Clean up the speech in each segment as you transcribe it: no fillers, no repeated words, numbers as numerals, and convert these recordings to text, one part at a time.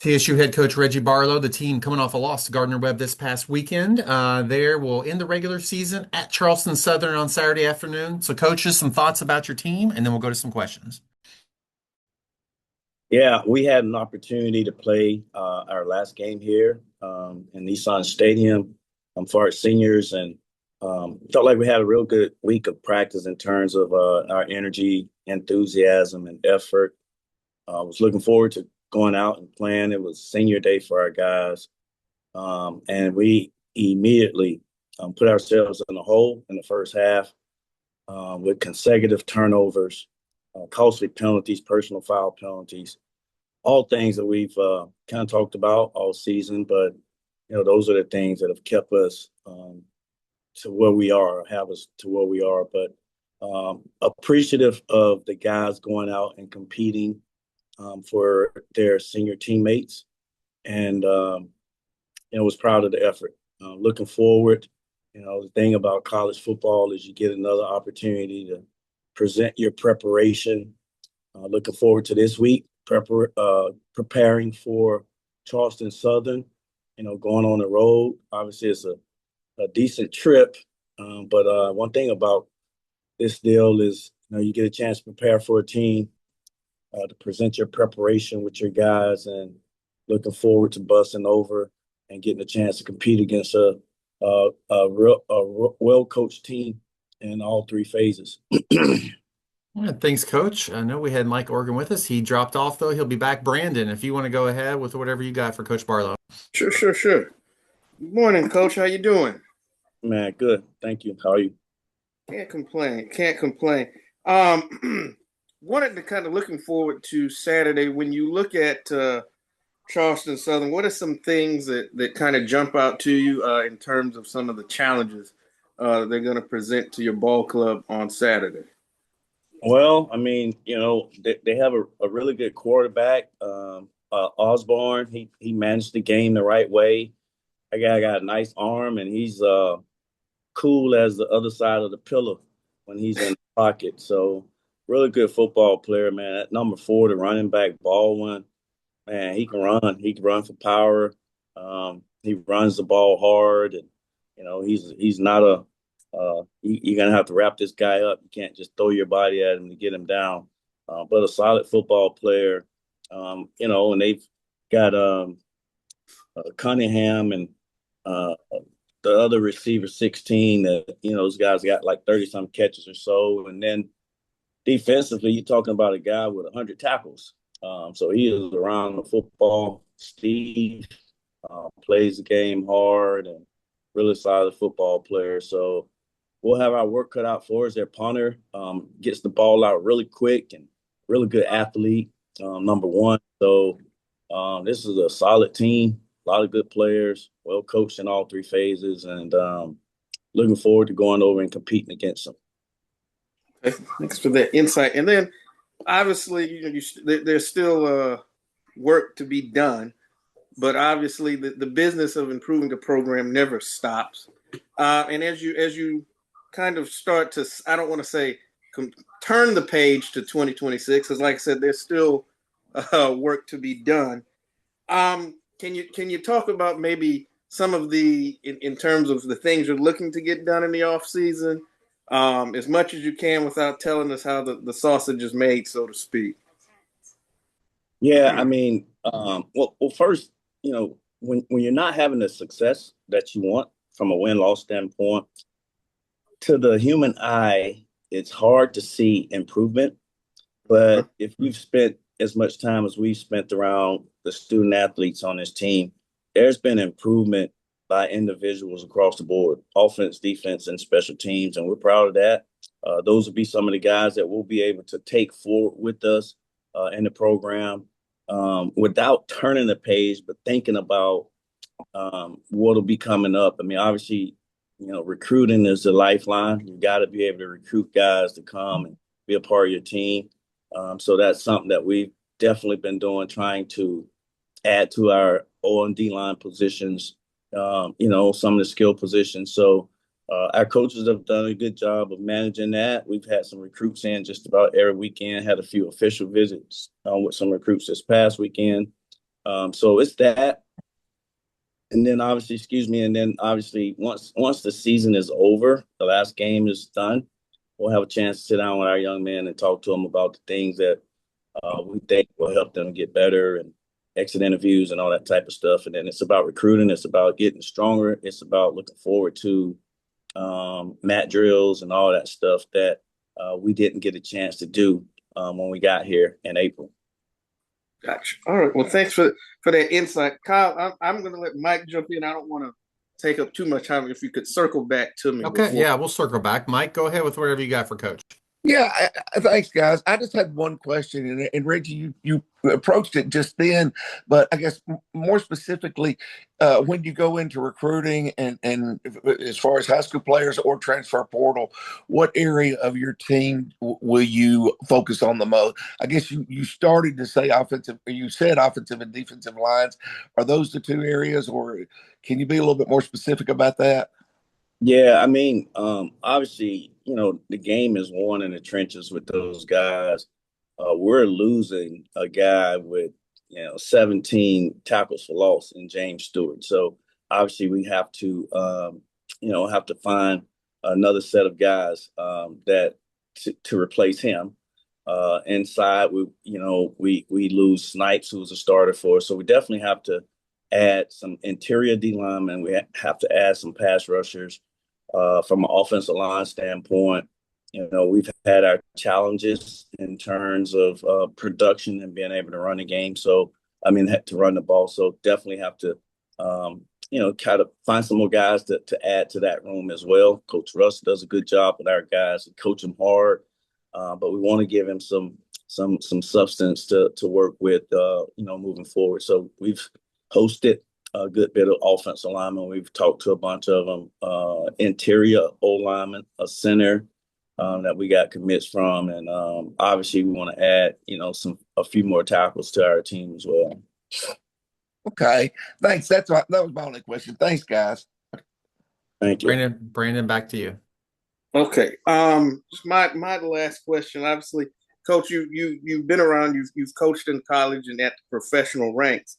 TSU head coach Reggie Barlow, the team coming off a loss to Gardner-Webb this past weekend. There will end the regular season at Charleston Southern on Saturday afternoon. So, coaches, some thoughts about your team, and then we'll go to some questions. Yeah, we had an opportunity to play our last game here in Nissan Stadium for our seniors, and felt like we had a real good week of practice in terms of our energy, enthusiasm, and effort. I was looking forward to going out and playing. It was senior day for our guys, and we immediately put ourselves in a hole in the first half with consecutive turnovers, costly penalties, personal foul penalties, all things that we've kind of talked about all season. But those are the things that have kept us to where we are, have us to where we are. But appreciative of the guys going out and competing for their senior teammates, and was proud of the effort. Looking forward, the thing about college football is you get another opportunity to present your preparation. Looking forward to this week, preparing for Charleston Southern. Going on the road. Obviously, it's a decent trip, but one thing about this deal is you get a chance to prepare for a team, to present your preparation with your guys, and looking forward to busting over and getting a chance to compete against a well coached team in all three phases. Yeah, thanks, Coach. I know we had Mike Organ with us. He dropped off, though. He'll be back. Brandon, if you want to go ahead with whatever you got for Coach Barlow. Sure, sure, sure. Good morning, Coach. How you doing? Man, good. Thank you. How are you? Can't complain. Can't complain. Wanted to kind of looking forward to Saturday. When you look at Charleston Southern, what are some things that kind of jump out to you in terms of some of the challenges they're going to present to your ball club on Saturday? Well, I mean, they have a really good quarterback, Osborne. He managed the game the right way. That guy got a nice arm, and he's cool as the other side of the pillar when he's in the pocket. So, really good football player, man. At number 4, the running back, Baldwin, man, he can run. He can run for power. He runs the ball hard, and he's not a you're gonna have to wrap this guy up. You can't just throw your body at him to get him down. But a solid football player, and they've got Cunningham and uh, the other receiver 16. That those guys got like 30 some catches or so, and then defensively, you're talking about a guy with 100 tackles. So he is around the football. Steve plays the game hard and really solid football player. So we'll have our work cut out for us. Their punter gets the ball out really quick and really good athlete, number one. So this is a solid team, a lot of good players, well coached in all three phases, and looking forward to going over and competing against them. Thanks for that insight. And then, obviously, there's still work to be done, but obviously, the business of improving the program never stops. And as you kind of start to, I don't want to say turn the page to 2026, because like I said, there's still work to be done. Can you talk about maybe some of the in terms of the things you're looking to get done in the off season, as much as you can without telling us how the sausage is made, so to speak? Yeah, I mean, well, first, when you're not having the success that you want from a win-loss standpoint, to the human eye, it's hard to see improvement. Uh-huh. But if we've spent as much time as we've spent around the student athletes on this team, there's been improvement by individuals across the board, offense, defense, and special teams, and we're proud of that. Those will be some of the guys that we'll be able to take forward with us in the program, without turning the page, but thinking about what'll be coming up. I mean, obviously, recruiting is the lifeline. You got to be able to recruit guys to come and be a part of your team. So that's something that we've definitely been doing, trying to add to our O and D line positions, some of the skill positions. So our coaches have done a good job of managing that. We've had some recruits in just about every weekend, had a few official visits with some recruits this past weekend. So it's that. And then obviously, excuse me, and then obviously once the season is over, the last game is done, we'll have a chance to sit down with our young men and talk to them about the things that we think will help them get better and exit interviews and all that type of stuff. And then it's about recruiting. It's about getting stronger. It's about looking forward to mat drills and all that stuff that we didn't get a chance to do when we got here in April. Gotcha. All right. Well, thanks for that insight, Kyle. I'm going to let Mike jump in. I don't want to take up too much time. If you could circle back to me. Okay, yeah, we'll circle back. Mike, go ahead with whatever you got for Coach. Yeah, thanks, guys. I just had one question, and Reggie, you approached it just then, but I guess more specifically, when you go into recruiting and as far as high school players or transfer portal, what area of your team will you focus on the most? I guess you started to say offensive, you said offensive and defensive lines. Are those the two areas, or can you be a little bit more specific about that? Yeah, I mean, obviously, the game is won in the trenches with those guys. We're losing a guy with, 17 tackles for loss in James Stewart. So obviously we have to, have to find another set of guys that to replace him. Inside, we lose Snipes, who's a starter for us. So we definitely have to add some interior D linemen. We have to add some pass rushers. From an offensive line standpoint, we've had our challenges in terms of production and being able to run the game. So, to run the ball. So definitely have to, kind of find some more guys to add to that room as well. Coach Russ does a good job with our guys. We coach them hard, but we want to give him some substance to work with, moving forward. So we've hosted a good bit of offensive linemen. We've talked to a bunch of them, interior O-linemen, a center that we got commits from. And obviously we want to add, a few more tackles to our team as well. Okay. Thanks. That was my only question. Thanks, guys. Thank you. Brandon, back to you. Okay. My last question, obviously, Coach, you've been around, you've coached in college and at the professional ranks.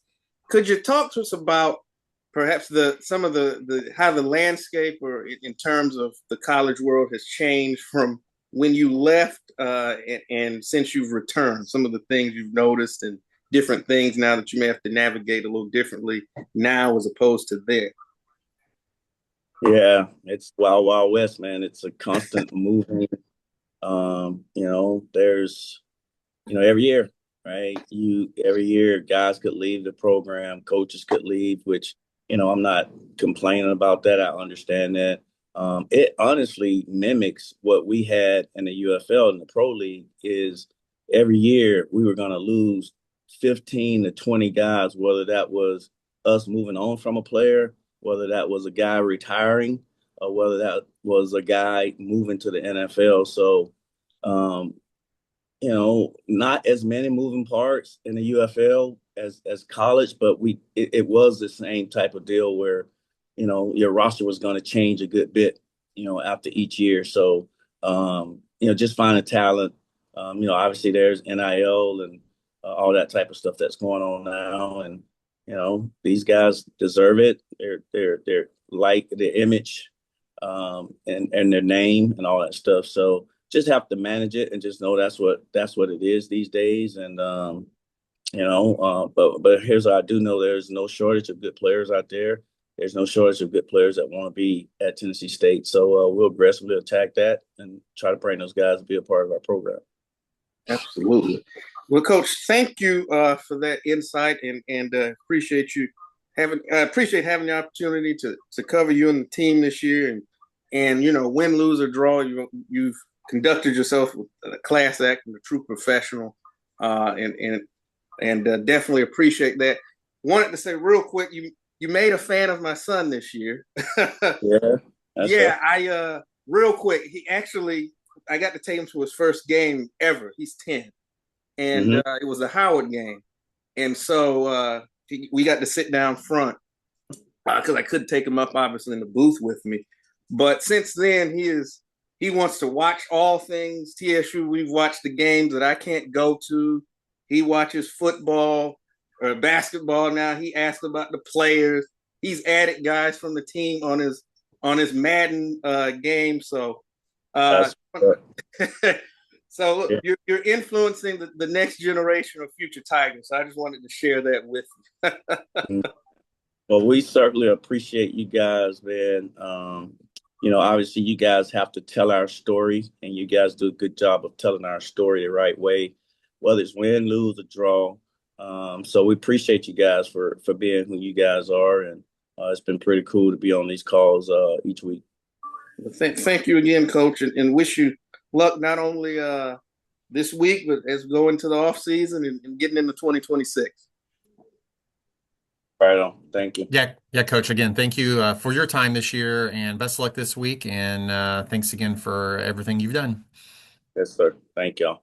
Could you talk to us about perhaps some of the how the landscape or in terms of the college world has changed from when you left and since you've returned, some of the things you've noticed and different things now that you may have to navigate a little differently now as opposed to there? Yeah, it's Wild Wild West, man. It's a constant moving. There's, every year, right? Every year guys could leave the program, coaches could leave, which, I'm not complaining about that. I understand that. It honestly mimics what we had in the UFL and the Pro League is every year we were going to lose 15 to 20 guys, whether that was us moving on from a player, whether that was a guy retiring, or whether that was a guy moving to the NFL. So, not as many moving parts in the UFL as college, but it was the same type of deal where, your roster was going to change a good bit, after each year. So, just finding talent. Obviously there's NIL and all that type of stuff that's going on now, and these guys deserve it. They're like their image, and their name and all that stuff. So just have to manage it and just know that's what it is these days. And but here's what I do know: there's no shortage of good players out there. There's no shortage of good players that want to be at Tennessee State. So we'll aggressively attack that and try to bring those guys to be a part of our program. Absolutely. Well, Coach, thank you for that insight and appreciate you appreciate having the opportunity to cover you and the team this year and win, lose or draw, you've conducted yourself with a class act and a true professional, and definitely appreciate that. Wanted to say real quick, you made a fan of my son this year. Yeah. I real quick, I got to take him to his first game ever. He's 10. And it was a Howard game. And so we got to sit down front because I couldn't take him up, obviously, in the booth with me. But since then, he wants to watch all things TSU. We've watched the games that I can't go to. He watches football. basketball now. He asked about the players. He's added guys from the team on his Madden game. So, That's so look, yeah. you're influencing the next generation of future Tigers. So I just wanted to share that with you. Well, we certainly appreciate you guys, man. Obviously, you guys have to tell our story, and you guys do a good job of telling our story the right way, whether it's win, lose, or draw. So we appreciate you guys for being who you guys are, and it's been pretty cool to be on these calls each week. Thank you again, Coach, and wish you luck not only this week, but as we go into the off season and getting into 2026. Right on. Thank you. Yeah, Coach. Again, thank you for your time this year, and best of luck this week. And thanks again for everything you've done. Yes, sir. Thank y'all.